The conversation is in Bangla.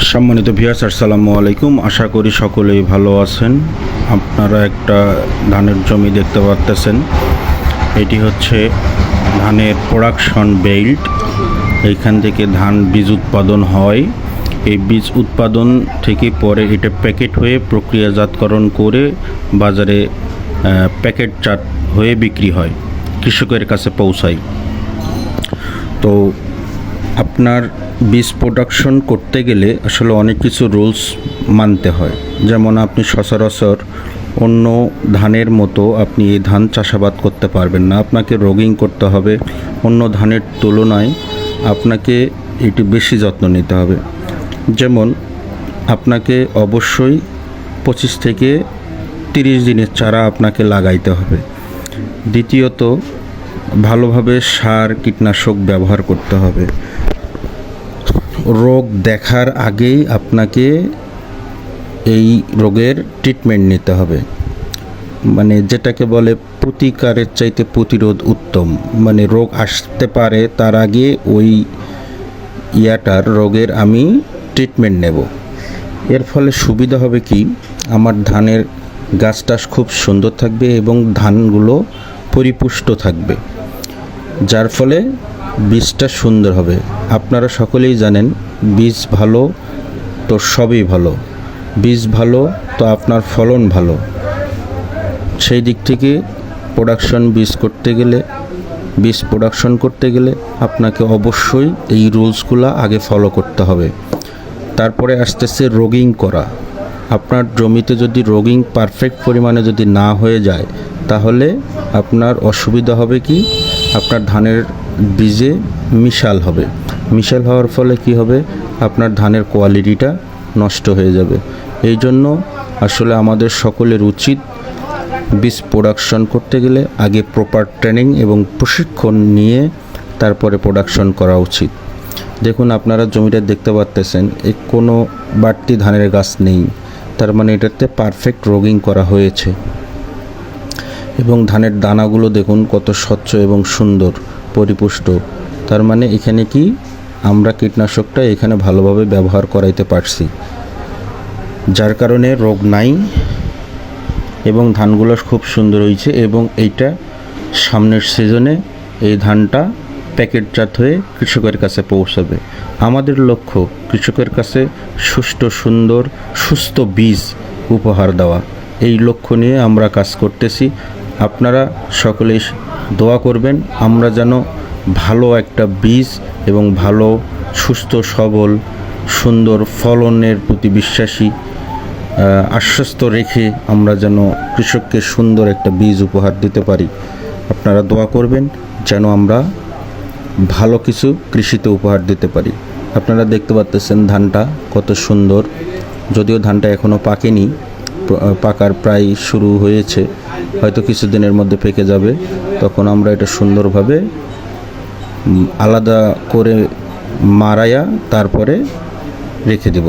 সম্মানিত ভিউয়ার্স, আসসালামু আলাইকুম। আশা করি সকলেই ভালো আছেন। আপনারা একটা ধানের জমি দেখতে পাচ্ছেন। এটি হচ্ছে ধানের প্রোডাকশন বেল্ট। এইখান থেকে ধান বীজ উৎপাদন হয়। এই বীজ উৎপাদন থেকে পরে এটা প্যাকেট হয়ে প্রক্রিয়াজাতকরণ করে বাজারে প্যাকেটজাত হয়ে বিক্রি হয়, কৃষকের কাছে পৌঁছায়। তো আপনার বীজ প্রোডাকশন করতে গেলে আসলে অনেক কিছু রুলস মানতে হয়। যেমন আপনি সচরাচর অন্য ধানের মতো আপনি এই ধান চাষাবাদ করতে পারবেন না। আপনাকে রোগিং করতে হবে। অন্য ধানের তুলনায় আপনাকে এটি বেশি যত্ন নিতে হবে। যেমন আপনাকে অবশ্যই 25 থেকে 30 দিনের চারা আপনাকে লাগাইতে হবে। দ্বিতীয়ত, ভালোভাবে সার কীটনাশক ব্যবহার করতে হবে। রোগ দেখার আগেই আপনাকে এই রোগের ট্রিটমেন্ট নিতে হবে। মানে যেটাকে বলে প্রতিকারের চাইতে প্রতিরোধ উত্তম। মানে রোগ আসতে পারে তার আগে ওই রোগের আমি ট্রিটমেন্ট নেব। এর ফলে সুবিধা হবে কি, আমার ধানের গাছটা খুব সুন্দর থাকবে এবং ধানগুলো পরিপুষ্ট থাকবে, যার ফলে বীজটা সুন্দর হবে। আপনারা সকলেই জানেন, বীজ ভালো তো সবই ভালো। বীজ ভালো তো আপনার ফলন ভালো। সেই দিক থেকে বীজ প্রোডাকশন করতে গেলে আপনাকে অবশ্যই এই রুলসগুলো আগে ফলো করতে হবে। তারপরে আসতেছে রোগিং করা। আপনার জমিতে যদি রোগিং পারফেক্ট পরিমাণে যদি না হয়ে যায়, তাহলে আপনার অসুবিধা হবে কি, আপনার ধানের বীজে মিশাল হবে। মিশাল হওয়ার ফলে কি হবে, আপনার ধানের কোয়ালিটিটা নষ্ট হয়ে যাবে। এই জন্য আসলে আমাদের সকলের উচিত বীজ প্রোডাকশন করতে গেলে আগে প্রপার ট্রেনিং এবং প্রশিক্ষণ নিয়ে তারপরে প্রোডাকশন করা উচিত। দেখুন, আপনারা জমিটা দেখতে পাচ্ছেন, কোনো বাড়তি ধানের গাছ নেই। তার মানে এটাতে পারফেক্ট রোগিং করা হয়েছে। এবং ধানের দানাগুলো দেখুন কত স্বচ্ছ এবং সুন্দর পরিপুষ্ট। তার মানে এখানে কি, আমরা কীটনাশকটা এখানে ভালোভাবে ব্যবহার করাইতে পারছি, যার কারণে রোগ নাই এবং ধানগুলো খুব সুন্দর হয়েছে। এবং এইটা সামনের সিজনে এই ধানটা প্যাকেটজাত হয়ে কৃষকের কাছে পৌঁছাবে। আমাদের লক্ষ্য কৃষকের কাছে সুষ্ঠু, সুন্দর, সুস্থ বীজ উপহার দেওয়া। এই লক্ষ্য নিয়ে আমরা কাজ করতেছি। আপনারা সকলেই দোয়া করবেন আমরা যেন ভালো একটা বীজ এবং ভালো, সুস্থ, সবল, সুন্দর ফলনের প্রতি বিশ্বাসী আশ্বস্ত রেখে আমরা যেন কৃষককে সুন্দর একটা বীজ উপহার দিতে পারি। আপনারা দোয়া করবেন যেন আমরা ভালো কিছু কৃষিতে উপহার দিতে পারি। আপনারা দেখতে পাচ্ছেন ধানটা কত সুন্দর। যদিও ধানটা এখনও পাকেনি, পাকার প্রায় শুরু হয়েছে, হয়তো কিছুদিনের মধ্যে পেকে যাবে। তখন আমরা এটা সুন্দরভাবে আলাদা করে মাড়াইয়া তারপরে রেখে দেব।